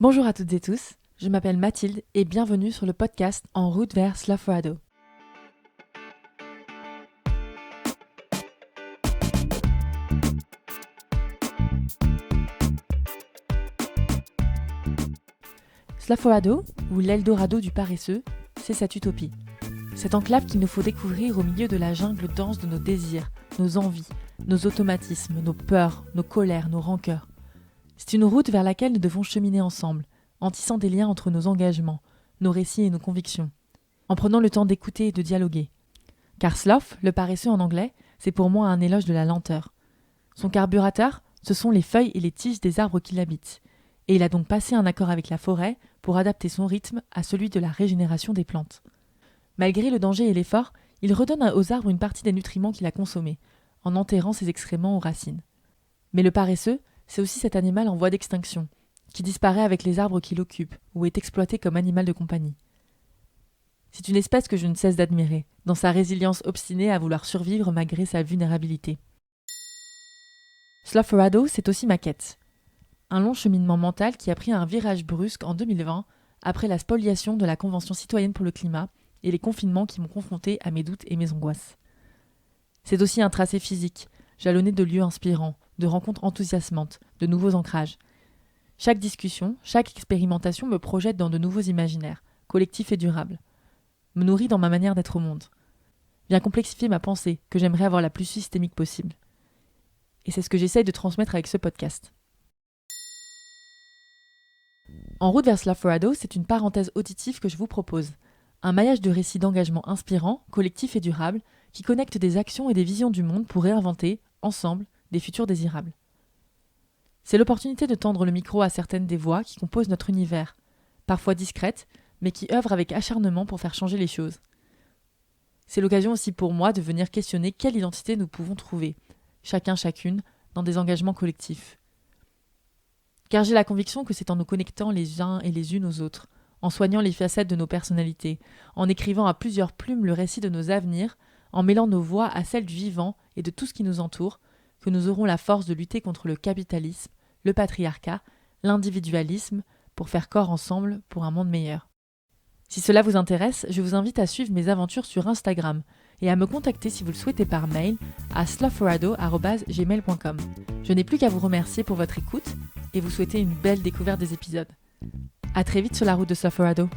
Bonjour à toutes et tous, je m'appelle Mathilde et bienvenue sur le podcast En route vers Slough-Foradou. Slough-Foradou, ou l'Eldorado du paresseux, c'est cette utopie. Cette enclave qu'il nous faut découvrir au milieu de la jungle dense de nos désirs, nos envies, nos automatismes, nos peurs, nos colères, nos rancœurs. C'est une route vers laquelle nous devons cheminer ensemble, en tissant des liens entre nos engagements, nos récits et nos convictions, en prenant le temps d'écouter et de dialoguer. Car slough, le paresseux en anglais, c'est pour moi un éloge de la lenteur. Son carburateur, ce sont les feuilles et les tiges des arbres qui l'habitent, et il a donc passé un accord avec la forêt pour adapter son rythme à celui de la régénération des plantes. Malgré le danger et l'effort, il redonne aux arbres une partie des nutriments qu'il a consommés, en enterrant ses excréments aux racines. Mais le paresseux, c'est aussi cet animal en voie d'extinction, qui disparaît avec les arbres qui l'occupent ou est exploité comme animal de compagnie. C'est une espèce que je ne cesse d'admirer, dans sa résilience obstinée à vouloir survivre malgré sa vulnérabilité. Slough-Foradou, c'est aussi ma quête. Un long cheminement mental qui a pris un virage brusque en 2020, après la spoliation de la Convention citoyenne pour le climat et les confinements qui m'ont confronté à mes doutes et mes angoisses. C'est aussi un tracé physique, jalonné de lieux inspirants, de rencontres enthousiasmantes, de nouveaux ancrages. Chaque discussion, chaque expérimentation me projette dans de nouveaux imaginaires, collectifs et durables, me nourrit dans ma manière d'être au monde, vient complexifier ma pensée, que j'aimerais avoir la plus systémique possible. Et c'est ce que j'essaye de transmettre avec ce podcast. En route vers Slough-Foradou, c'est une parenthèse auditive que je vous propose. Un maillage de récits d'engagement inspirants, collectifs et durables, qui connectent des actions et des visions du monde pour réinventer, ensemble, des futurs désirables. C'est l'opportunité de tendre le micro à certaines des voix qui composent notre univers, parfois discrètes, mais qui œuvrent avec acharnement pour faire changer les choses. C'est l'occasion aussi pour moi de venir questionner quelle identité nous pouvons trouver, chacun, chacune, dans des engagements collectifs. Car j'ai la conviction que c'est en nous connectant les uns et les unes aux autres, en soignant les facettes de nos personnalités, en écrivant à plusieurs plumes le récit de nos avenirs, en mêlant nos voix à celles du vivant et de tout ce qui nous entoure, que nous aurons la force de lutter contre le capitalisme, le patriarcat, l'individualisme, pour faire corps ensemble pour un monde meilleur. Si cela vous intéresse, je vous invite à suivre mes aventures sur Instagram et à me contacter si vous le souhaitez par mail à sloughforadou@gmail.com. Je n'ai plus qu'à vous remercier pour votre écoute et vous souhaiter une belle découverte des épisodes. À très vite sur la route de Slough-Foradou.